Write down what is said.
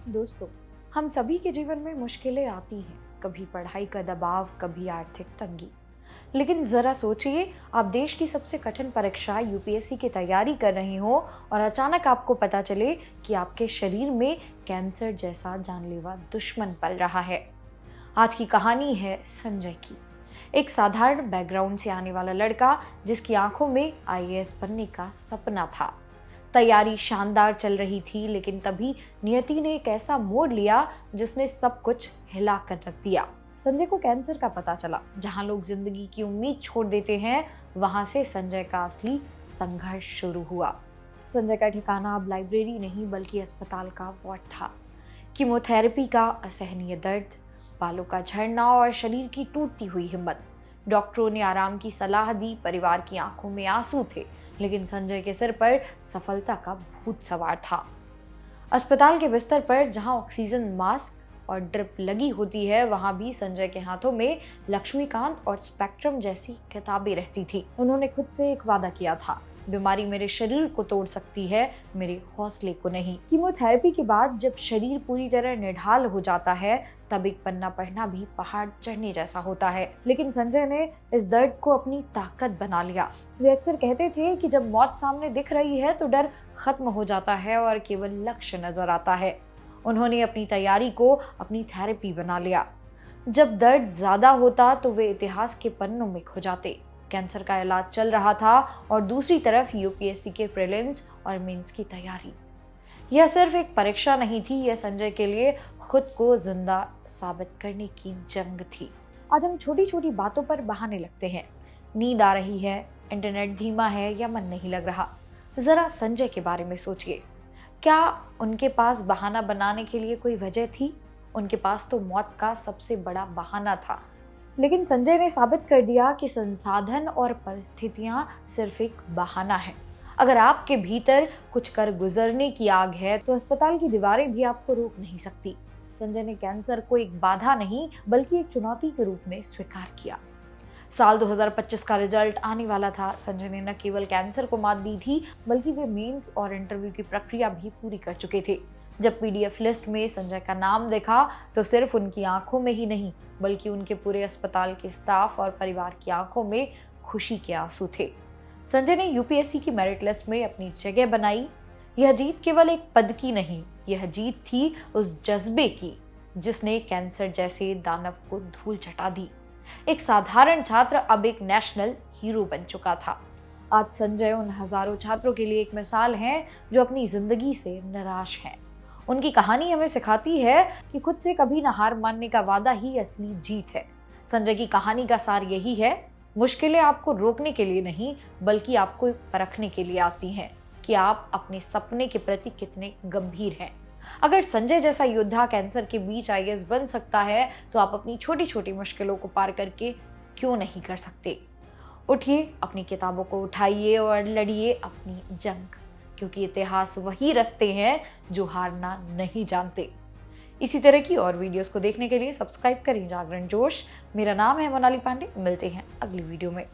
दोस्तों, हम सभी के जीवन में मुश्किलें आती हैं। कभी पढ़ाई का दबाव, कभी आर्थिक तंगी। लेकिन जरा सोचिए, आप देश की सबसे कठिन परीक्षा यूपीएससी की तैयारी कर रही हो और अचानक आपको पता चले कि आपके शरीर में कैंसर जैसा जानलेवा दुश्मन पल रहा है। आज की कहानी है संजय की। एक साधारण बैकग्राउंड से आने वाला लड़का, जिसकी आंखों में आईएएस बनने का सपना था। तैयारी शानदार चल रही थी, लेकिन तभी नियति ने एक ऐसा मोड़ लिया जिसने सब कुछ हिला कर रख दिया। संजय को कैंसर का पता चला। जहां लोग जिंदगी की उम्मीद छोड़ देते हैं, वहां से संजय का असली संघर्ष शुरू हुआ। संजय का ठिकाना अब लाइब्रेरी नहीं, बल्कि अस्पताल का वार्ड था। कीमोथेरेपी का असहनीय दर्द, बालों का झड़ना और शरीर की टूटती हुई हिम्मत। डॉक्टरों ने आराम की सलाह दी, परिवार की आंखों में आंसू थे, लेकिन संजय के सिर पर सफलता का भूत सवार था। अस्पताल के बिस्तर पर जहां ऑक्सीजन मास्क और ड्रिप लगी होती है, वहां भी संजय के हाथों में लक्ष्मीकांत और स्पेक्ट्रम जैसी किताबें रहती थी। उन्होंने खुद से एक वादा किया था, बीमारी मेरे शरीर को तोड़ सकती है, मेरे हौसले को नहीं। कीमोथेरेपी के बाद जब शरीर पूरी तरह निढाल हो जाता है, तब एक पन्ना पढ़ना भी पहाड़ चढ़ने जैसा होता है। लेकिन संजय ने इस दर्द को अपनी ताकत बना लिया। वे अक्सर कहते थे कि जब मौत सामने दिख रही है तो डर खत्म हो जाता है और केवल लक्ष्य नजर आता है। उन्होंने अपनी तैयारी को अपनी थेरेपी बना लिया। जब दर्द ज्यादा होता तो वे इतिहास के पन्नों में खो जाते। कैंसर का इलाज चल रहा था और दूसरी तरफ यूपीएससी के प्रीलिम्स और मेंस की तैयारी। यह सिर्फ एक परीक्षा नहीं थी, यह संजय के लिए खुद को जिंदा साबित करने की जंग थी। आज हम छोटी छोटी बातों पर बहाने लगते हैं। नींद आ रही है, इंटरनेट धीमा है या मन नहीं लग रहा। जरा संजय के बारे में सोचिए। क्या उनके पास बहाना बनाने के लिए कोई वजह थी? उनके पास तो मौत का सबसे बड़ा बहाना था। लेकिन संजय ने साबित कर दिया कि संसाधन और परिस्थितियां सिर्फ एक बहाना है। अगर आपके भीतर कुछ कर गुजरने की आग है, तो अस्पताल की दीवारें भी आपको रोक नहीं सकती। संजय ने कैंसर को एक बाधा नहीं, बल्कि एक चुनौती के रूप में स्वीकार किया। साल 2025 का रिजल्ट आने वाला था। संजय ने न केवल कैंसर को मात दी थी, बल्कि वे मेंस और इंटरव्यू की प्रक्रिया भी पूरी कर चुके थे। जब पीडीएफ लिस्ट में संजय का नाम देखा, तो सिर्फ उनकी आंखों में ही नहीं, बल्कि उनके पूरे अस्पताल के स्टाफ और परिवार की आंखों में खुशी के आंसू थे। संजय ने यूपीएससी की मेरिट लिस्ट में अपनी जगह बनाई। यह जीत केवल एक पद की नहीं, यह जीत थी उस जज्बे की जिसने कैंसर जैसे दानव को धूल चटा दी। एक साधारण छात्र अब एक नेशनल हीरो बन चुका था। आज संजय उन हजारों छात्रों के लिए एक मिसाल हैं जो अपनी जिंदगी से निराश हैं। उनकी कहानी हमें सिखाती है कि खुद से कभी न हार मानने का वादा ही असली जीत है। संजय की कहानी का सार यही है, मुश्किलें आपको रोकने के लिए नहीं, बल्कि आपको परखने के लिए आती हैं कि आप अपने सपने के प्रति कितने गंभीर हैं। अगर संजय जैसा योद्धा कैंसर के बीच आईएएस बन सकता है, तो आप अपनी छोटी छोटी मुश्किलों को पार करके क्यों नहीं कर सकते? उठिए, अपनी किताबों को उठाइए और लड़िए अपनी जंग, क्योंकि इतिहास वही रास्ते हैं जो हारना नहीं जानते। इसी तरह की और वीडियोस को देखने के लिए सब्सक्राइब करें जागरण जोश। मेरा नाम है मोनाली पांडे। मिलते हैं अगली वीडियो में।